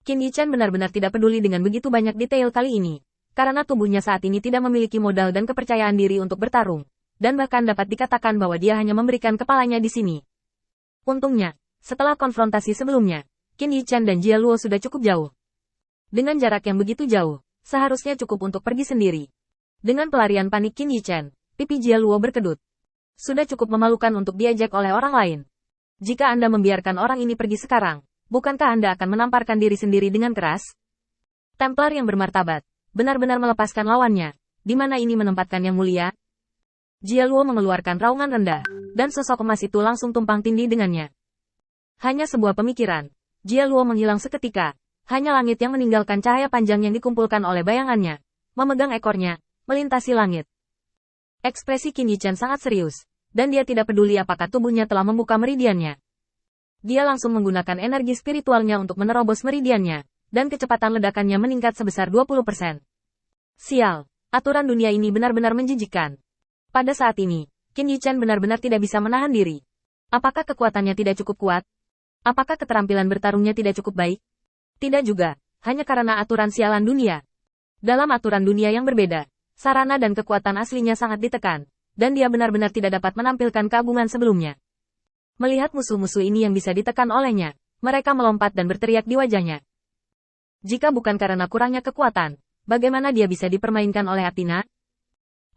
Qin Yichan benar-benar tidak peduli dengan begitu banyak detail kali ini. Karena tubuhnya saat ini tidak memiliki modal dan kepercayaan diri untuk bertarung. Dan bahkan dapat dikatakan bahwa dia hanya memberikan kepalanya di sini. Untungnya, setelah konfrontasi sebelumnya, Qin Yichan dan Jia Luo sudah cukup jauh. Dengan jarak yang begitu jauh, seharusnya cukup untuk pergi sendiri. Dengan pelarian panik Qin Yichan, pipi Jia Luo berkedut. Sudah cukup memalukan untuk diajak oleh orang lain. Jika Anda membiarkan orang ini pergi sekarang, bukankah Anda akan menamparkan diri sendiri dengan keras? Templar yang bermartabat, benar-benar melepaskan lawannya. Di mana ini menempatkan yang mulia? Jia Luo mengeluarkan raungan rendah, dan sosok emas itu langsung tumpang tindih dengannya. Hanya sebuah pemikiran, Jia Luo menghilang seketika. Hanya langit yang meninggalkan cahaya panjang yang dikumpulkan oleh bayangannya. Memegang ekornya, melintasi langit. Ekspresi Qin Yichan sangat serius, dan dia tidak peduli apakah tubuhnya telah membuka meridiannya. Dia langsung menggunakan energi spiritualnya untuk menerobos meridiannya, dan kecepatan ledakannya meningkat sebesar 20%. Sial, aturan dunia ini benar-benar menjijikkan. Pada saat ini, Qin Yichan benar-benar tidak bisa menahan diri. Apakah kekuatannya tidak cukup kuat? Apakah keterampilan bertarungnya tidak cukup baik? Tidak juga, hanya karena aturan sialan dunia. Dalam aturan dunia yang berbeda, sarana dan kekuatan aslinya sangat ditekan, dan dia benar-benar tidak dapat menampilkan keagungan sebelumnya. Melihat musuh-musuh ini yang bisa ditekan olehnya, mereka melompat dan berteriak di wajahnya. Jika bukan karena kurangnya kekuatan, bagaimana dia bisa dipermainkan oleh Athena?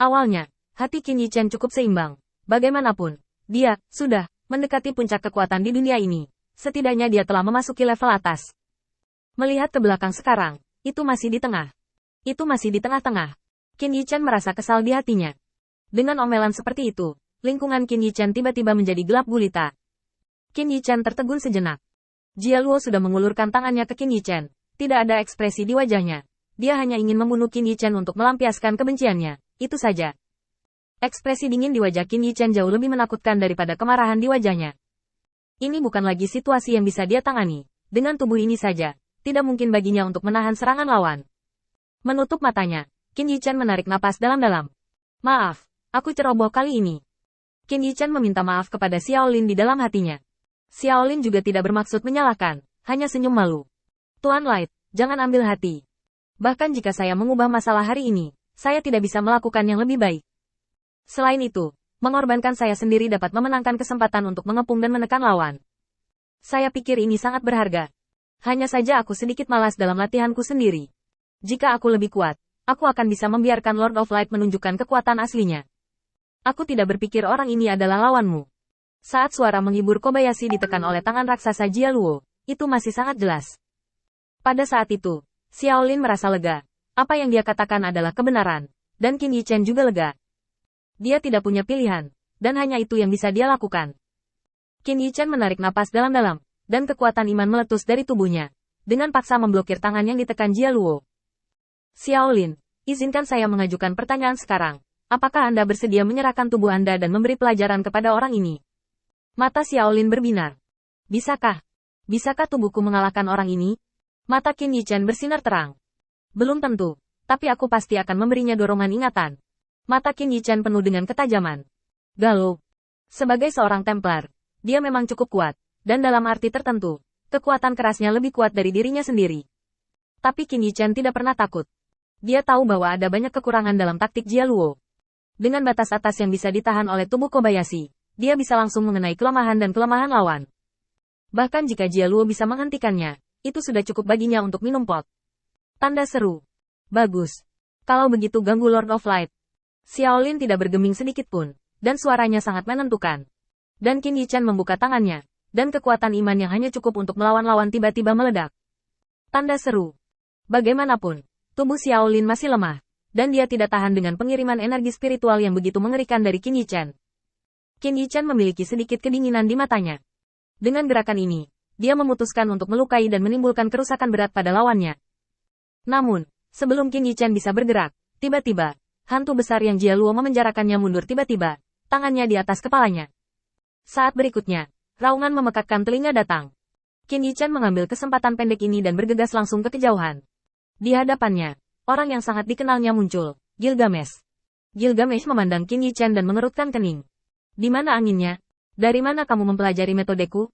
Awalnya, hati Qin Yichan cukup seimbang. Bagaimanapun, dia sudah mendekati puncak kekuatan di dunia ini. Setidaknya dia telah memasuki level atas. Melihat ke belakang sekarang, itu masih di tengah. Itu masih di tengah-tengah. Qin Yichan merasa kesal di hatinya. Dengan omelan seperti itu, lingkungan Qin Yichan tiba-tiba menjadi gelap gulita. Qin Yichan tertegun sejenak. Jia Luo sudah mengulurkan tangannya ke Qin Yichan. Tidak ada ekspresi di wajahnya. Dia hanya ingin membunuh Qin Yichan untuk melampiaskan kebenciannya. Itu saja. Ekspresi dingin di wajah Qin Yichan jauh lebih menakutkan daripada kemarahan di wajahnya. Ini bukan lagi situasi yang bisa dia tangani. Dengan tubuh ini saja, tidak mungkin baginya untuk menahan serangan lawan. Menutup matanya, Qin Yichan menarik napas dalam-dalam. Maaf, aku ceroboh kali ini. Qin Yichan meminta maaf kepada Xiaolin di dalam hatinya. Xiaolin juga tidak bermaksud menyalahkan, hanya senyum malu. Tuan Light, jangan ambil hati. Bahkan jika saya mengubah masalah hari ini, saya tidak bisa melakukan yang lebih baik. Selain itu, mengorbankan saya sendiri dapat memenangkan kesempatan untuk mengepung dan menekan lawan. Saya pikir ini sangat berharga. Hanya saja aku sedikit malas dalam latihanku sendiri. Jika aku lebih kuat, aku akan bisa membiarkan Lord of Light menunjukkan kekuatan aslinya. Aku tidak berpikir orang ini adalah lawanmu. Saat suara menghibur Kobayashi ditekan oleh tangan raksasa Jia Luo, itu masih sangat jelas. Pada saat itu, Xiaolin merasa lega. Apa yang dia katakan adalah kebenaran, dan Qin Yichan juga lega. Dia tidak punya pilihan, dan hanya itu yang bisa dia lakukan. Qin Yichan menarik napas dalam-dalam, dan kekuatan iman meletus dari tubuhnya, dengan paksa memblokir tangan yang ditekan Jia Luo. Xiaolin, izinkan saya mengajukan pertanyaan sekarang. Apakah Anda bersedia menyerahkan tubuh Anda dan memberi pelajaran kepada orang ini? Mata Xiaolin berbinar. Bisakah? Bisakah tubuhku mengalahkan orang ini? Mata Qin Yichan bersinar terang. Belum tentu, tapi aku pasti akan memberinya dorongan ingatan. Mata Qin Yichan penuh dengan ketajaman. Galuh. Sebagai seorang Templar, dia memang cukup kuat, dan dalam arti tertentu, kekuatan kerasnya lebih kuat dari dirinya sendiri. Tapi Qin Yichan tidak pernah takut. Dia tahu bahwa ada banyak kekurangan dalam taktik Jia Luo. Dengan batas atas yang bisa ditahan oleh tubuh Kobayashi, dia bisa langsung mengenai kelemahan dan kelemahan lawan. Bahkan jika Jia Luo bisa menghentikannya, itu sudah cukup baginya untuk minum pot. Tanda seru. Bagus. Kalau begitu ganggu Lord of Light. Xiaolin tidak bergeming sedikit pun, dan suaranya sangat menentukan. Dan Qin Yichan membuka tangannya, dan kekuatan iman yang hanya cukup untuk melawan lawan tiba-tiba meledak. Tanda seru. Bagaimanapun, tubuh Xiaolin masih lemah, dan dia tidak tahan dengan pengiriman energi spiritual yang begitu mengerikan dari Qin Yichan. Qin Yichan memiliki sedikit kedinginan di matanya. Dengan gerakan ini, dia memutuskan untuk melukai dan menimbulkan kerusakan berat pada lawannya. Namun, sebelum Qin Yichan bisa bergerak, tiba-tiba, hantu besar yang Jia Luo memenjarakannya mundur tiba-tiba, tangannya di atas kepalanya. Saat berikutnya, raungan memekakkan telinga datang. Qin Yichan mengambil kesempatan pendek ini dan bergegas langsung ke kejauhan. Di hadapannya, orang yang sangat dikenalnya muncul, Gilgamesh. Gilgamesh memandang Qin Yichan dan mengerutkan kening. Di mana anginnya? Dari mana kamu mempelajari metodeku?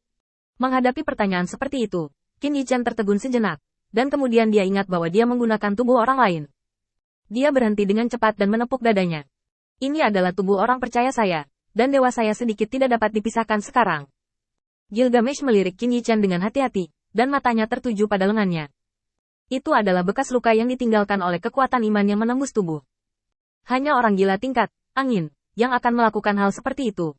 Menghadapi pertanyaan seperti itu, Qin Yichan tertegun sejenak. dan kemudian dia ingat bahwa dia menggunakan tubuh orang lain. Dia berhenti dengan cepat dan menepuk dadanya. Ini adalah tubuh orang percaya saya, dan dewa saya sedikit tidak dapat dipisahkan sekarang. Gilgamesh melirik Qin Yichen dengan hati-hati, dan matanya tertuju pada lengannya. Itu adalah bekas luka yang ditinggalkan oleh kekuatan iman yang menembus tubuh. Hanya orang gila tingkat angin yang akan melakukan hal seperti itu.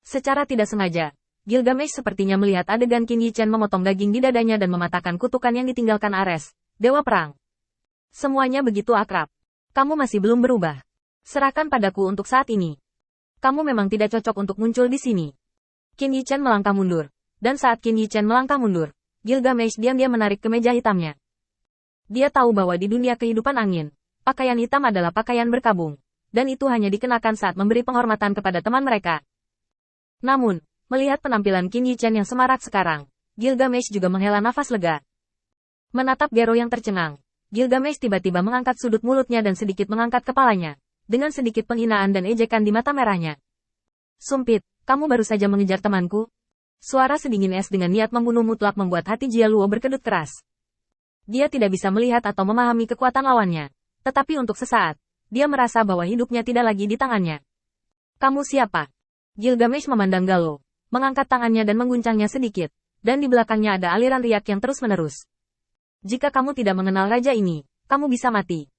Secara tidak sengaja, Gilgamesh sepertinya melihat adegan Qin Yichen memotong daging di dadanya dan mematahkan kutukan yang ditinggalkan Ares, Dewa Perang. Semuanya begitu akrab. Kamu masih belum berubah. Serahkan padaku untuk saat ini. Kamu memang tidak cocok untuk muncul di sini. Qin Yichen melangkah mundur. Dan saat Qin Yichen melangkah mundur, Gilgamesh diam-diam menarik kemeja hitamnya. Dia tahu bahwa di dunia kehidupan angin, pakaian hitam adalah pakaian berkabung. Dan itu hanya dikenakan saat memberi penghormatan kepada teman mereka. Namun, melihat penampilan Qin Yichen yang semarak sekarang, Gilgamesh juga menghela nafas lega. Menatap Gero yang tercengang, Gilgamesh tiba-tiba mengangkat sudut mulutnya dan sedikit mengangkat kepalanya, dengan sedikit penghinaan dan ejekan di mata merahnya. Sumpit, kamu baru saja mengejar temanku? Suara sedingin es dengan niat membunuh mutlak membuat hati Jia Luo berkedut keras. Dia tidak bisa melihat atau memahami kekuatan lawannya, tetapi untuk sesaat, dia merasa bahwa hidupnya tidak lagi di tangannya. Kamu siapa? Gilgamesh memandang Galo, mengangkat tangannya dan mengguncangnya sedikit, dan di belakangnya ada aliran riak yang terus-menerus. Jika kamu tidak mengenal raja ini, kamu bisa mati.